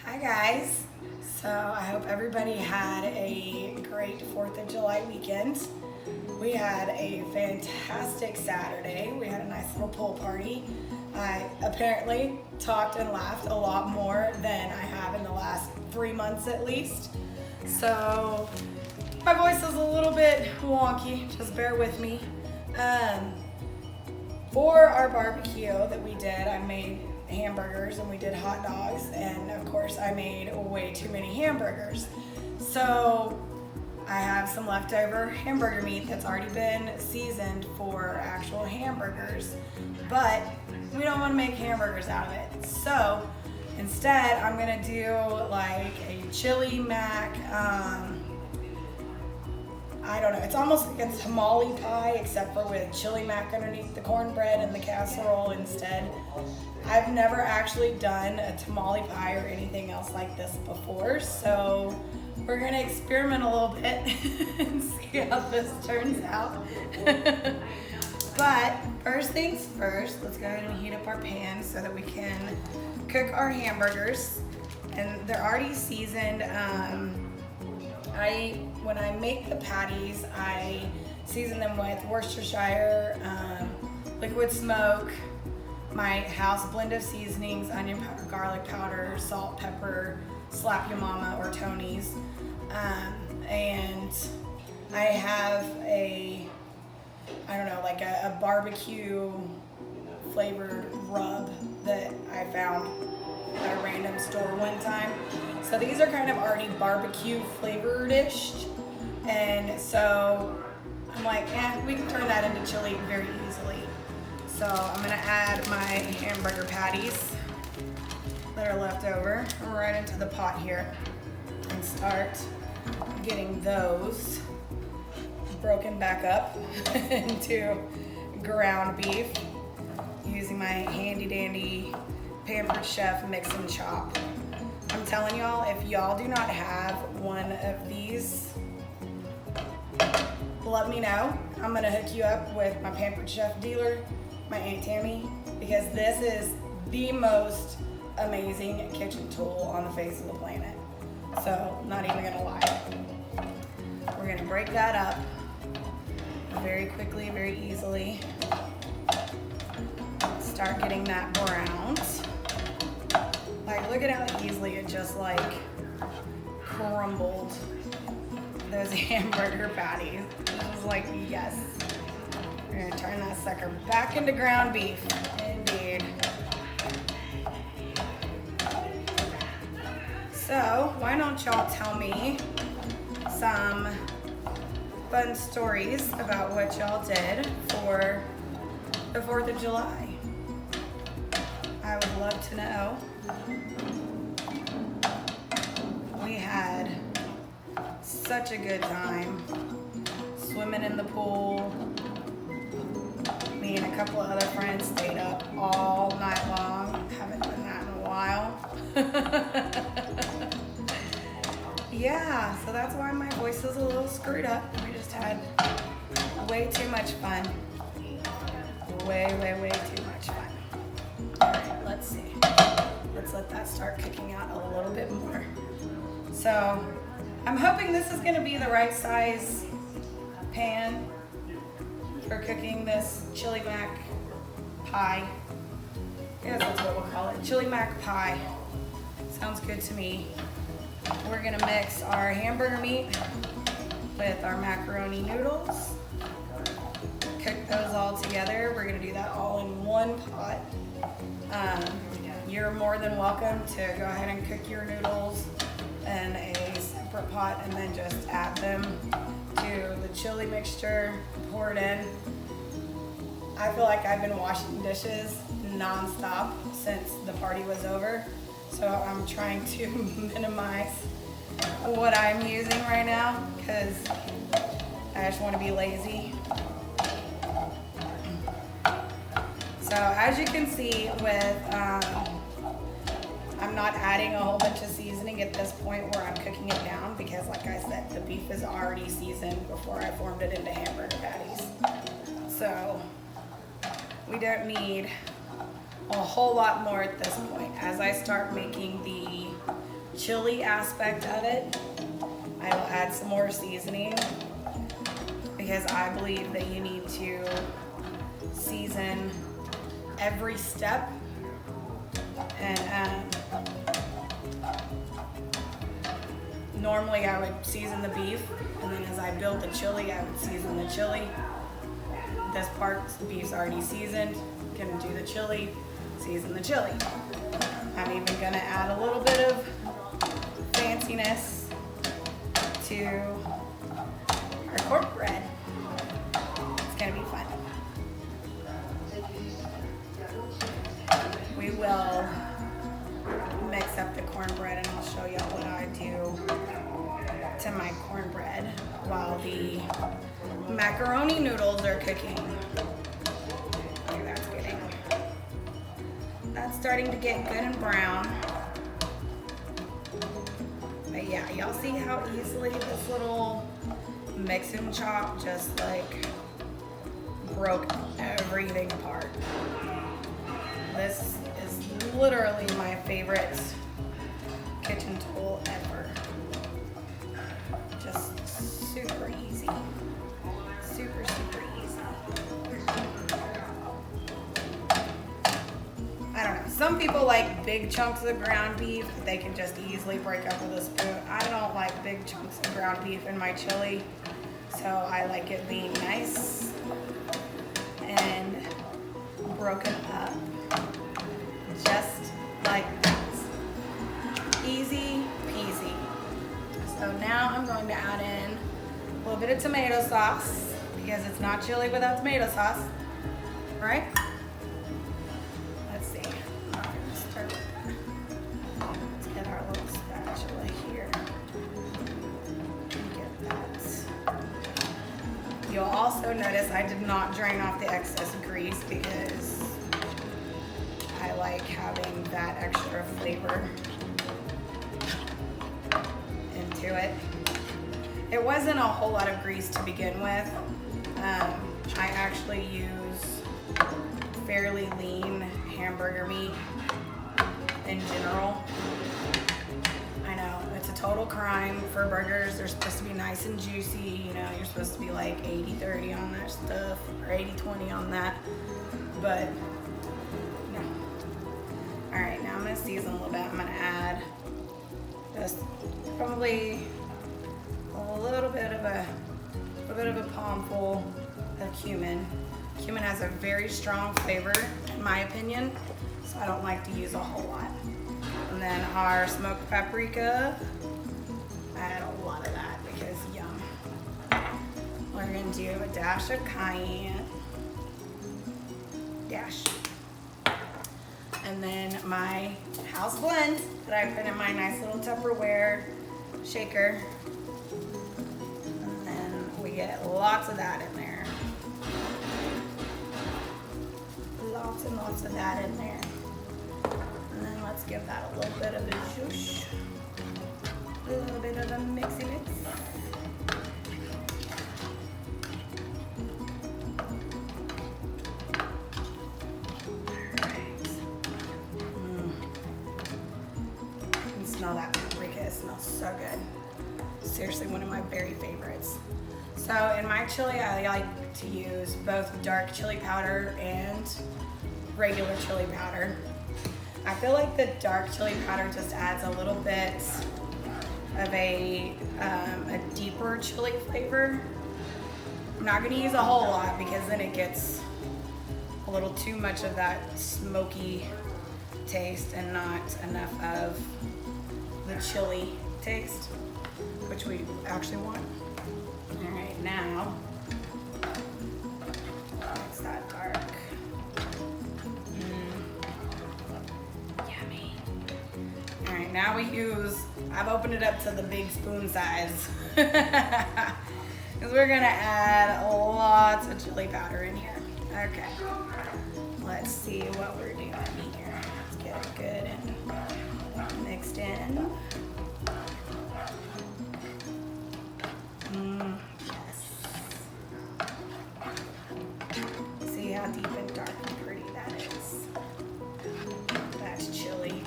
Hi guys. So I hope everybody had a great 4th of July weekend. We had a fantastic Saturday. We had a nice little pool party. I apparently talked and laughed a lot more than I have in the last 3 months at least. So my voice is a little bit wonky, just bear with me. For our barbecue that we did, I made hamburgers and we did hot dogs, and of course I made way too many hamburgers. So I have some leftover hamburger meat that's already been seasoned for actual hamburgers, but we don't want to make hamburgers out of it. So instead I'm gonna do like a Chili-Mac, I don't know, it's almost like a tamale pie except for with Chili-Mac underneath the cornbread and the casserole instead. I've never actually done a tamale pie or anything else like this before, so we're gonna experiment a little bit and see how this turns out. But first things first, let's go ahead and heat up our pan so that we can cook our hamburgers. And they're already seasoned. When I make the patties, I season them with Worcestershire, liquid smoke, my house blend of seasonings, onion powder, garlic powder, salt, pepper, Slap Your Mama or Tony's. And I have like a barbecue flavored rub that I found at a random store one time. So these are kind of already barbecue flavored-ish. And so I'm like, we can turn that into chili very easily. So I'm gonna add my hamburger patties that are left over right into the pot here and start getting those broken back up into ground beef using my handy dandy Pampered Chef mix and chop. I'm telling y'all, if y'all do not have one of these, let me know. I'm gonna hook you up with my Pampered Chef dealer, my Aunt Tammy, because this is the most amazing kitchen tool on the face of the planet. So, not even gonna lie. We're gonna break that up very quickly, very easily. Start getting that browned. Like, look at how easily it just like crumbled those hamburger patties. It was like, yes. We're gonna turn that sucker back into ground beef. Indeed. So, why don't y'all tell me some fun stories about what y'all did for the 4th of July? I would love to know. We had such a good time swimming in the pool. Me and a couple of other friends stayed up all night long. Haven't done that in a while. Yeah, so that's why my voice is a little screwed up. We just had way too much fun. Way too much fun. All right, let's see. Let's let that start cooking out a little bit more. So I'm hoping this is gonna be the right size pan for cooking this Chili-Mac pie. I guess that's what we'll call it, Chili-Mac pie. Sounds good to me. We're gonna mix our hamburger meat with our macaroni noodles. Cook those all together. We're gonna do that all in one pot. You're more than welcome to go ahead and cook your noodles in a separate pot and then just add them to the chili mixture, pour it in. I feel like I've been washing dishes non-stop since the party was over, so I'm trying to minimize what I'm using right now because I just want to be lazy. So as you can see with, I'm not adding a whole bunch of seasoning at this point where I'm cooking it down because like I said, the beef is already seasoned before I formed it into hamburger patties. So we don't need a whole lot more at this point. As I start making the chili aspect of it, I will add some more seasoning because I believe that you need to season every step. And normally I would season the beef, and then as I build the chili, I would season the chili. This part, the beef's already seasoned. Gonna do the chili, season the chili. I'm even gonna add a little bit of fanciness to our cornbread. It's gonna be fun. We will mix up the cornbread, and I'll show you what I do to my cornbread while the macaroni noodles are cooking. Okay, that's starting to get good and brown. But yeah, y'all see how easily this little mix and chop just like broke everything apart. This is literally my favorite kitchen tool ever. Just super easy. Super, super easy. I don't know. Some people like big chunks of ground beef that they can just easily break up with a spoon. I don't like big chunks of ground beef in my chili, so I like it being nice and broken up. Just like that. Easy peasy. So now I'm going to add in a little bit of tomato sauce because it's not chili without tomato sauce, right? Let's see. I'm going to start with that. Let's get our little spatula here and get that. You'll also notice I did not drain off the excess grease because I like having that extra flavor into it. It wasn't a whole lot of grease to begin with. I actually use fairly lean hamburger meat in general. I know, it's a total crime for burgers. They're supposed to be nice and juicy. You know, you're supposed to be like 80-30 on that stuff or 80-20 on that. But no. All right, now I'm gonna season a little bit. I'm gonna add just probably a little bit of a palmful of cumin. Cumin has a very strong flavor, in my opinion, so I don't like to use a whole lot. And then our smoked paprika, I add a lot of that because yum. We're gonna do a dash of cayenne. Dash. And then my house blend that I put in my nice little Tupperware shaker. And then we get lots of that in there. Lots and lots of that in there. And then let's give that a little bit of a zhoosh. A little bit of a mixy mix. Smell that paprika, it smells so good. Seriously, one of my very favorites. So in my chili, I like to use both dark chili powder and regular chili powder. I feel like the dark chili powder just adds a little bit of a deeper chili flavor. I'm not gonna use a whole lot because then it gets a little too much of that smoky taste and not enough of the chili taste, which we actually want. All right, now, it's that dark. Yummy. All right, now we use, I've opened it up to the big spoon size. Because we're gonna add lots of chili powder in here. Okay, let's see what we're doing here. Let's get it good and mixed in. Yes. See how deep and dark and pretty that is. That's chili.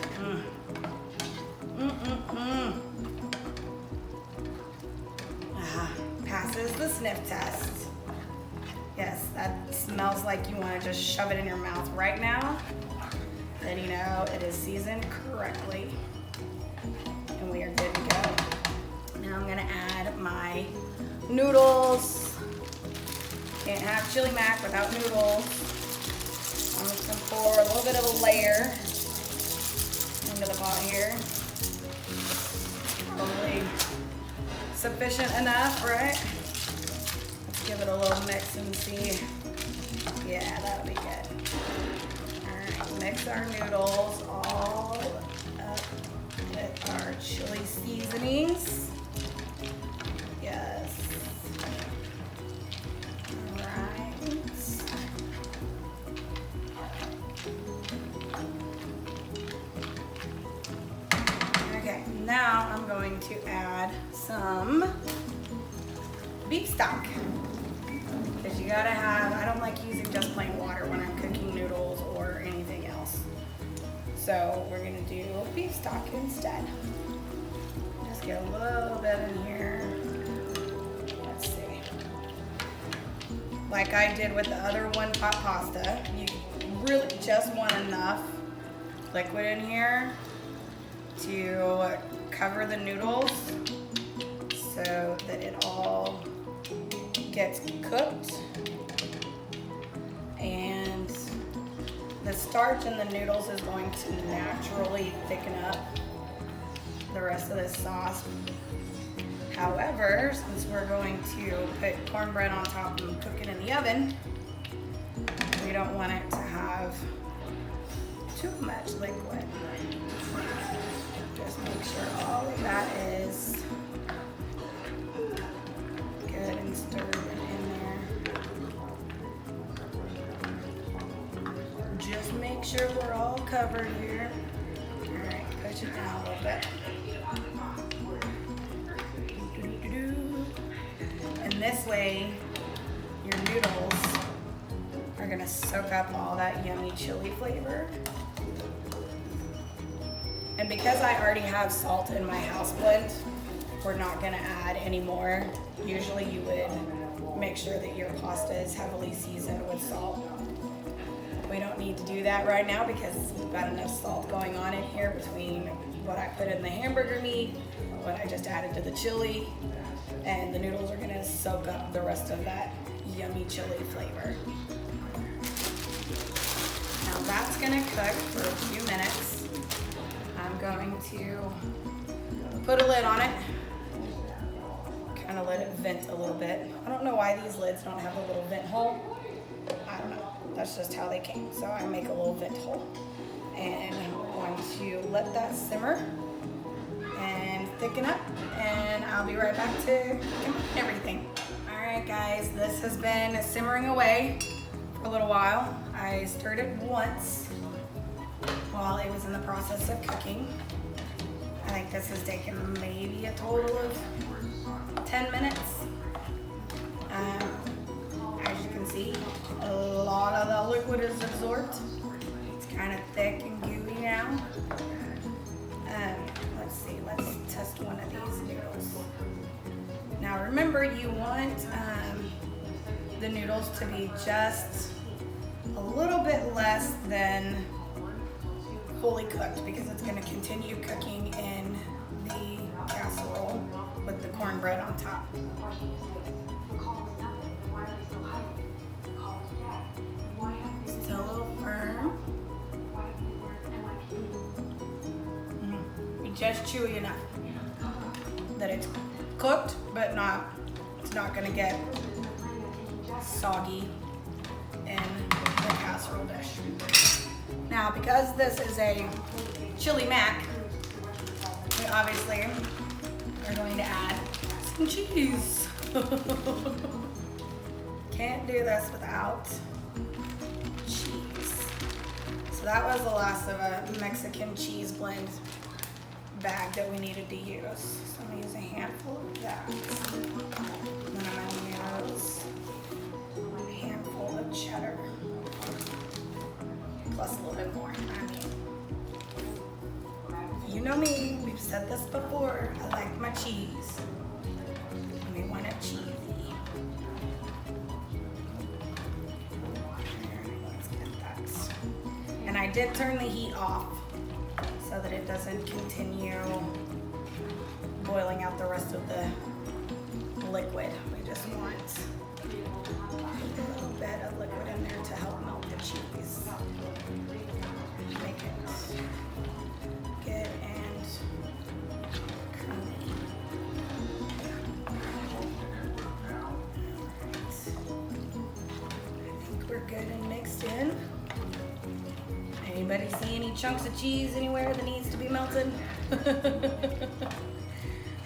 sniff test. Yes, that smells like you want to just shove it in your mouth right now. Then you know it is seasoned correctly. And we are good to go. Now I'm gonna add my noodles. Can't have chili mac without noodles. I'm just gonna pour a little bit of a layer into the pot here. Probably sufficient enough, right? Let's give it a little mix and see. Yeah, that'll be good. All right, mix our noodles all up with our chili seasonings. Yes. All right. Okay, now I'm going to add some beef stock. Because you gotta have, I don't like using just plain water when I'm cooking noodles or anything else. So we're gonna do beef stock instead. Just get a little bit in here. Let's see. Like I did with the other one pot pasta, you really just want enough liquid in here to cover the noodles so that it all gets cooked, and the starch in the noodles is going to naturally thicken up the rest of this sauce. However, since we're going to put cornbread on top and cook it in the oven, we don't want it to have too much liquid. Just make sure all of that is good and stirred in there. Just make sure we're all covered here. All right, push it down a little bit. And this way, your noodles are gonna soak up all that yummy chili flavor. And because I already have salt in my house blend, we're not gonna add any more. Usually you would make sure that your pasta is heavily seasoned with salt. We don't need to do that right now because we've got enough salt going on in here between what I put in the hamburger meat, what I just added to the chili, and the noodles are gonna soak up the rest of that yummy chili flavor. Now that's gonna cook for a few minutes. I'm going to put a lid on it, kind of let it vent a little bit. I don't know why these lids don't have a little vent hole. I don't know, that's just how they came. So I make a little vent hole. And I'm going to let that simmer and thicken up, and I'll be right back to everything. All right guys, this has been simmering away for a little while. I stirred it once while it was in the process of cooking. I think this has taken maybe a total of 10 minutes. As you can see, a lot of the liquid is absorbed. It's kind of thick and gooey now. Let's see, let's test one of these noodles. Now remember, you want the noodles to be just a little bit less than fully cooked because it's going to continue cooking in the casserole with the cornbread on top. Still a little firm. Just chewy enough that it's cooked, but it's not going to get soggy in the casserole dish. Now, because this is a chili mac, we obviously are going to add some cheese. Can't do this without cheese. So that was the last of a Mexican cheese blend bag that we needed to use. So I'm gonna use a handful of that. And then I'm gonna use a handful of cheddar. Plus a little bit more. I mean, you know me, we've said this before. I like my cheese. And we want it cheesy. Let's get that. And I did turn the heat off so that it doesn't continue boiling out the rest of the liquid. We just want a little bit of liquid in there to help melt the cheese. Make it good and creamy. I think we're good and mixed in. Anybody see any chunks of cheese anywhere that needs to be melted?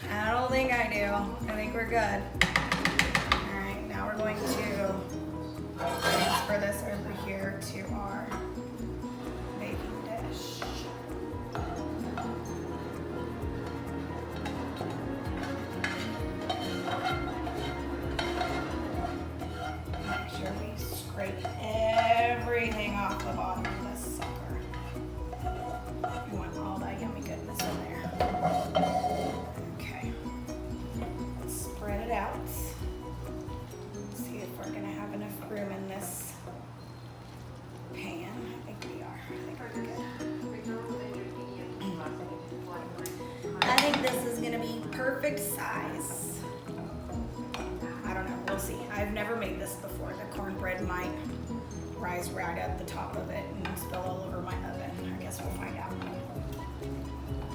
I don't think I do. I think we're good. All right, now we're going to transfer this over here to our baking dish. Make sure we scrape everything off the bottom of this sucker. We want all that yummy goodness in there. Okay, let's spread it out. See if we're gonna have enough room in this pan. I think we are. I think we're good. I think this is gonna be perfect size. I don't know, we'll see. I've never made this before. The cornbread might rise right at the top of it and spill all over my oven. I guess we'll find out.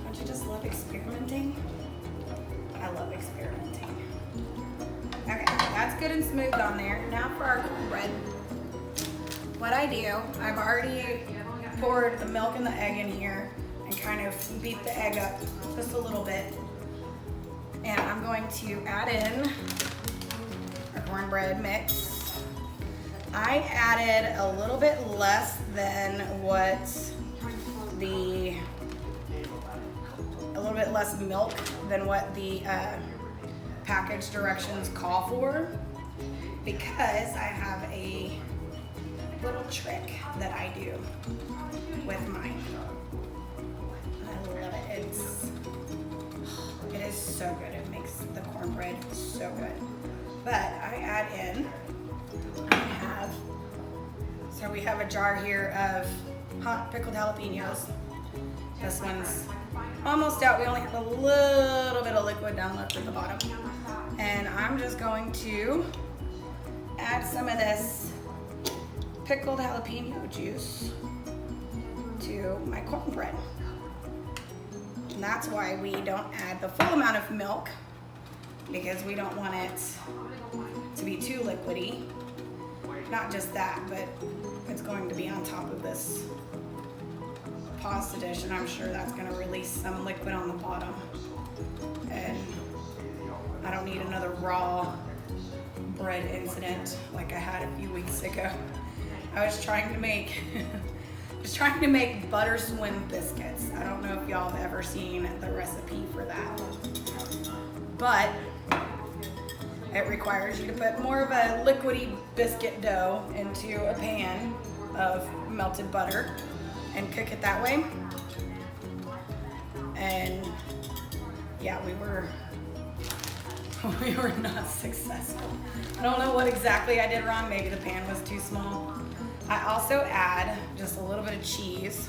Don't you just love experimenting? I love experimenting. Okay, that's good and smooth on there. Now for our cornbread. What I do, I've already poured the milk and the egg in here and kind of beat the egg up just a little bit. And I'm going to add in our cornbread mix. I added a little bit less than what a little bit less milk than what the package directions call for, because I have a little trick that I do with mine. I love it. It is so good. It makes the cornbread so good. But I add in, so we have a jar here of hot pickled jalapenos. This one's almost out. We only have a little bit of liquid down left at the bottom. And I'm just going to add some of this pickled jalapeno juice to my cornbread. And that's why we don't add the full amount of milk, because we don't want it to be too liquidy. Not just that, but it's going to be on top of this pasta dish, and I'm sure that's going to release some liquid on the bottom. And I don't need another raw bread incident like I had a few weeks ago. I was trying to make butter swim biscuits. I don't know if y'all have ever seen the recipe for that, but it requires you to put more of a liquidy biscuit dough into a pan of melted butter and cook it that way. And yeah, we were not successful. I don't know what exactly I did wrong. Maybe the pan was too small. I also add just a little bit of cheese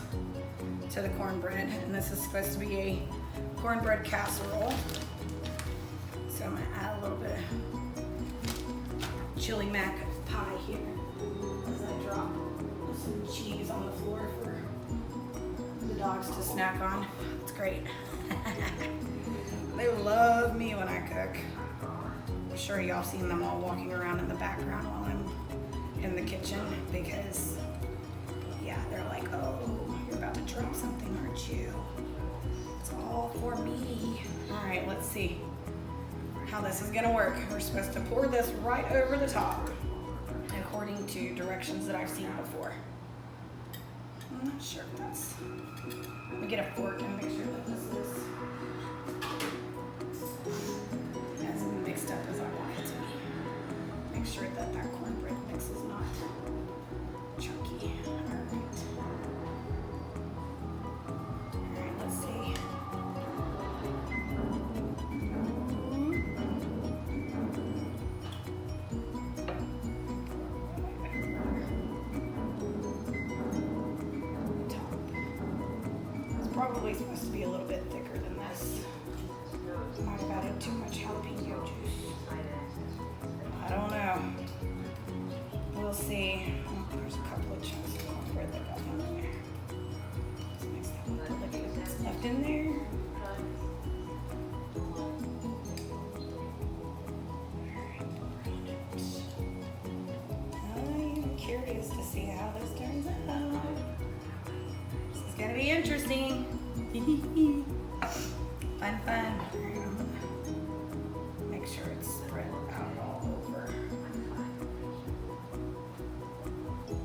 to the cornbread, and this is supposed to be a cornbread casserole. So I'm gonna add a little bit of Chili-Mac pie here as I drop some cheese on the floor for the dogs to snack on. It's great. They love me when I cook. I'm sure y'all seen them all walking around in the background while I'm in the kitchen, because yeah, they're like, oh, you're about to drop something, aren't you? It's all for me. All right, let's see how this is gonna work. We're supposed to pour this right over the top according to directions that I've seen before. I'm not sure if that's, let me get a fork and make sure that this is as mixed up as I want it to be. Make sure that that cornbread mix is not chunky. All right, let's see. probably supposed to be a little bit thicker than this. Might have added too much jalapeno juice. I don't know. We'll see. Oh, there's a couple of chunks of cornbread that got in there. Let's mix that with the liquid that's left in there. I'm curious to see how this turns out. This is gonna be interesting. Fun, fun. Make sure it's spread out all over.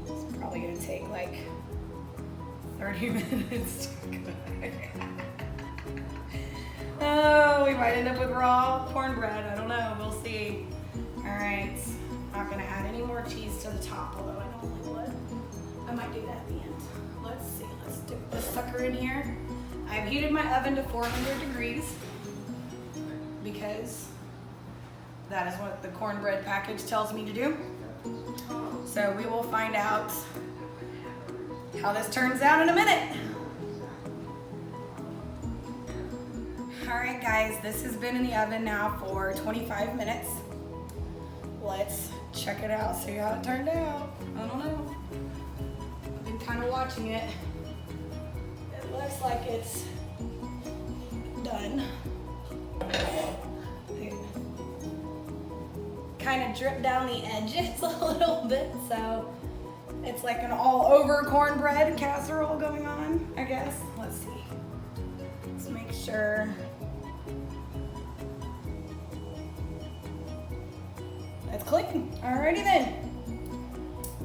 It's probably gonna take like 30 minutes to cook. Oh, we might end up with raw cornbread. I don't know. We'll see. All right. Not gonna add any more cheese to the top, although I normally would. I might do that at the end. Let's see. Let's dip this sucker in here. I've heated my oven to 400 degrees because that is what the cornbread package tells me to do. So we will find out how this turns out in a minute. All right, guys, this has been in the oven now for 25 minutes. Let's check it out, see how it turned out. I don't know. I've been kind of watching it. It looks like it's done. Kind of dripped down the edges a little bit, so it's like an all-over cornbread casserole going on, I guess. Let's see. Let's make sure. It's clean. Alrighty then.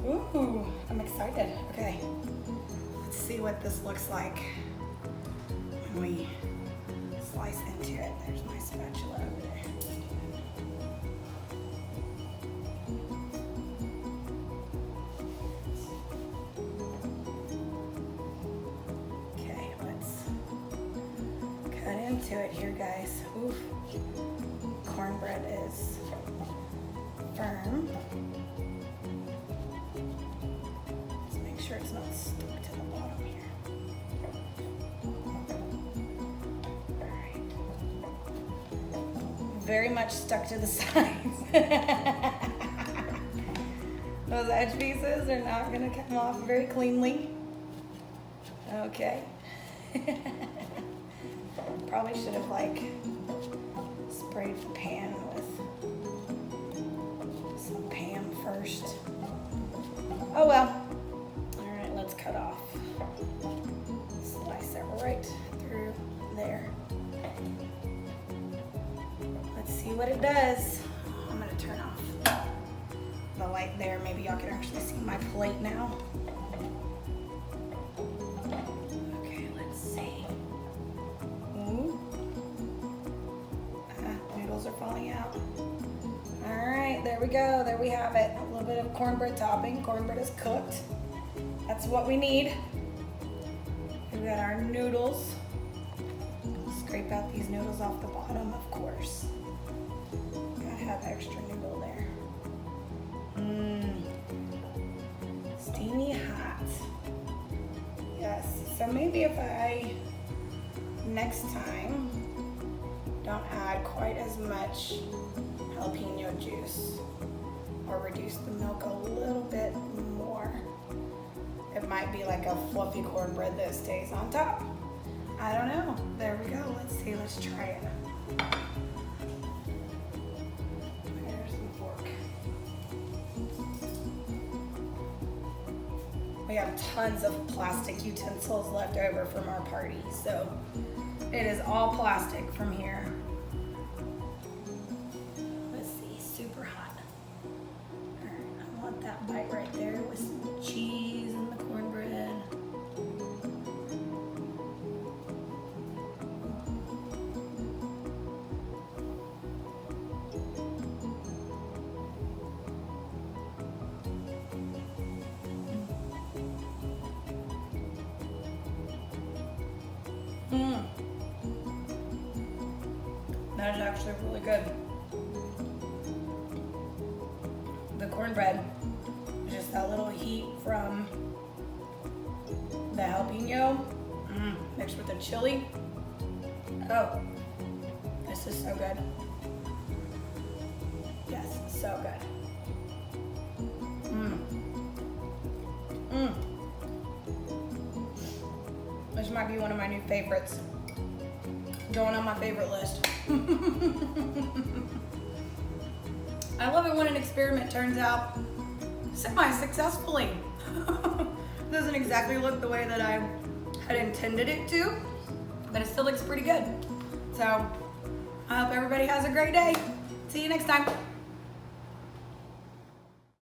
Ooh, I'm excited. Okay. Let's see what this looks like when we slice into it. There's my spatula over there. Okay, let's cut into it here, guys. Ooh, cornbread is firm. Let's make sure it's not stuck to the bottom here. Very much stuck to the sides. Those edge pieces are not going to come off very cleanly. Okay. Probably should have like sprayed the pan with some Pam first. Oh well. All right, let's cut off. Slice it right through there. Let's see what it does. I'm gonna turn off the light there. Maybe y'all can actually see my plate now. Okay, let's see. Ooh. Noodles are falling out. All right, there we go. There we have it. A little bit of cornbread topping. Cornbread is cooked. That's what we need. We've got our noodles. Scrape out these noodles off the bottom, of course. Gotta have extra noodle there. Steamy hot. Yes, so maybe if I, next time, don't add quite as much jalapeno juice or reduce the milk a little bit more, it might be like a fluffy cornbread that stays on top. I don't know. There we go. Let's see. Let's try it. There's the fork. We have tons of plastic utensils left over from our party, so it is all plastic from here. Let's see. Super hot. All right. I want that bite right there with some cheese and the cornbread. That is actually really good. The cornbread, just that little heat from the jalapeno. Mixed with the chili. Oh, this is so good. Yes, so good. This might be one of my new favorites. Going on my favorite list. I love it when an experiment turns out semi-successfully. Doesn't exactly look the way that I had intended it to, but it still looks pretty good. So I hope everybody has a great day. See you next time.